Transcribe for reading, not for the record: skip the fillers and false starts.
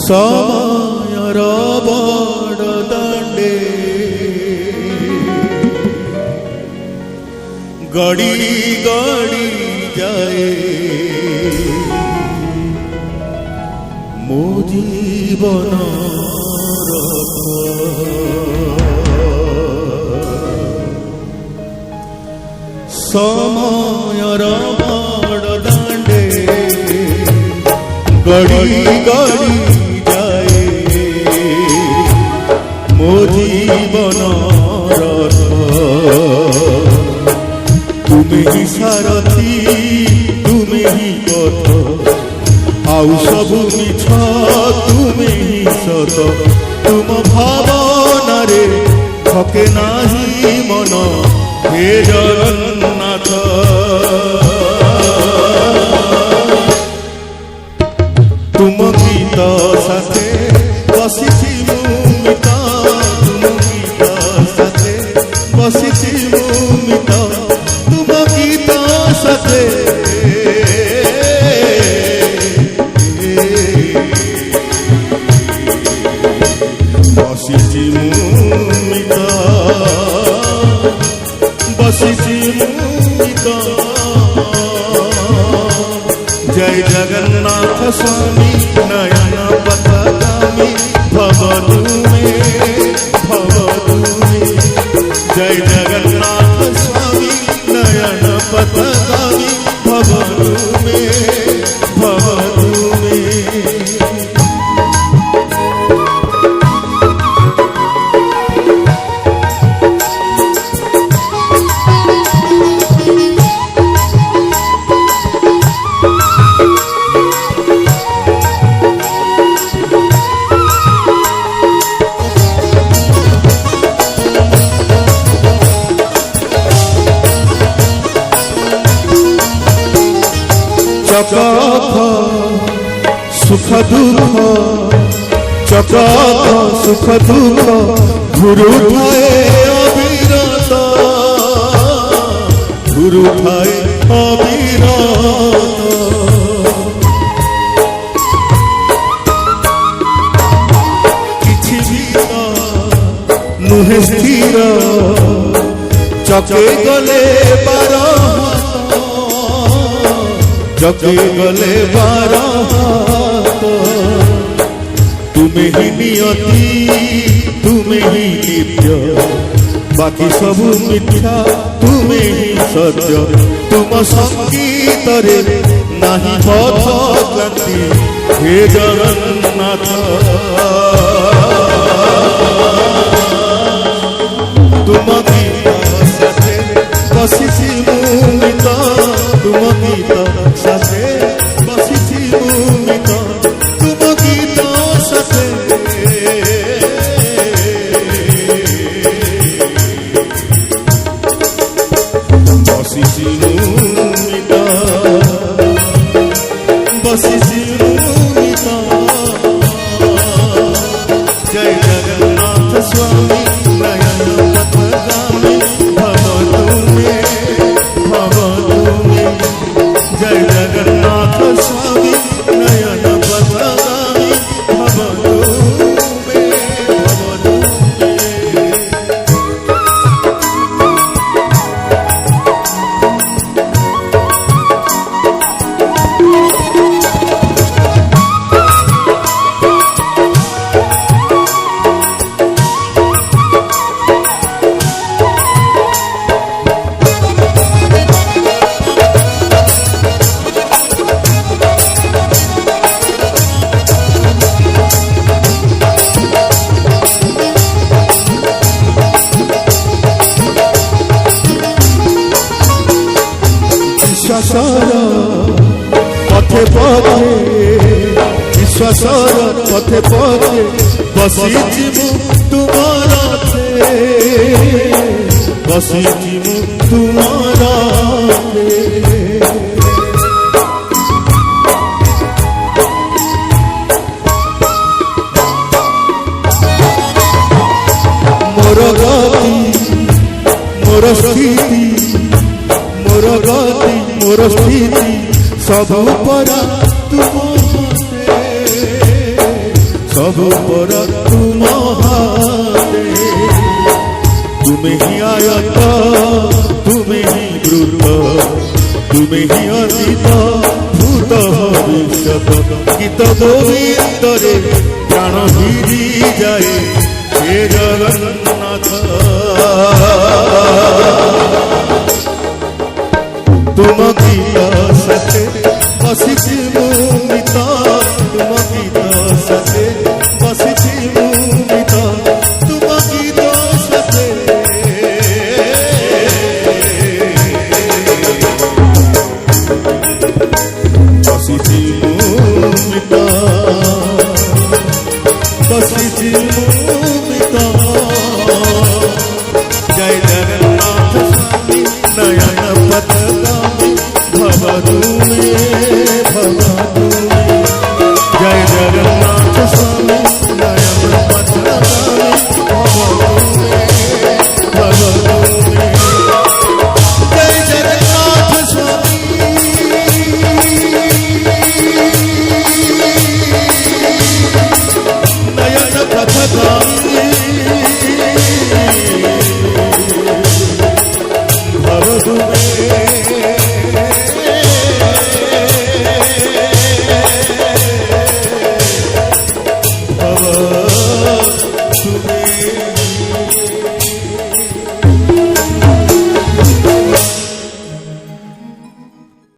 ସମୟର ବଡ଼ ଦାଣ୍ଡେ ଗଡ଼ି ଗଡ଼ି ଯାଏ ମୋ ଜୀବନ ରଥ। ସମୟର ବଡ଼ ଦାଣ୍ଡେ ଗଡ଼ି ଗଡ଼ି ଯାଏ ମୋ ଜୀବନ ରଥ। ତୁମେ ହିଁ ସାରଥୀ ତୁମେ ହିଁ ପଥ ଆଉ ସବୁ ମିଛ ତୁମେ ହିଁ ସତ। ତୁମ ଭାବନାରେ ଥକେ ନାହିଁ ମନ ହେ ଜଗନ୍ନାଥ। ତୁମ ଗୀତ ସାଥେ ବସିଛି ମୁଁ ମିତ ତୁମ ଗୀତ ସାଥେ ବସିଛି ମୁଁ ମିତ ତୁମ ଗୀତ ସାଥେ ବସିଛି ମୁଁ ମିତ ବସିଛି ମୁଁ ମିତ। जय जगन्नाथ स्वामी नयन पथगामी भव तुमे जय जगन्नाथ स्वामी नयन पथगामी भव तुमे। चकाथ सुख दुख चकाथ सुख दुख गुरुठाए अविरत गुरुठाए अविरत। किछि भी नुहे स्थिर चके गले बार जगे गले बारा तुम्हें ही नियति तुम्हें ही नित्य बाकी सब मिथ्या तुम्हें ही सत्य। तुम संगीत रे नहीं पथ क्रांति हे जगन्नाथ। तुम गीत साथे बसिछि ମୁଁ ମିତ तुम गीत साथे बसिछि ମୁଁ मित तुम गीत साथे बसिछि ମୁଁ मित बसिछि ମୁଁ मित। जय जगन्नाथ स्वामी नयन पथगामी भव तुमे जय जगन्नाथ स्वामी नयन पथगामी भव तुमे। पथे पथे विश्वासर पथे पथे बसिछि ମୁଁ तुमर बसिछि ମୁଁ तुमर मोर गति मोर स्थिति मोर गति मोर स्थिति सब परा तुम सबु पर तुम हाथे तुमे ही आयत तुमे ही ब्रूत तुमे ही अतीत भूत भविष्यत गीत गोविंदरे प्राण हिरी जाए हे जगन्नाथ तुम गीत सते बसिछि मुमित तुम गीत सते बसिछि मुमित तुम गीत सते बसिछि मुमित बसिछि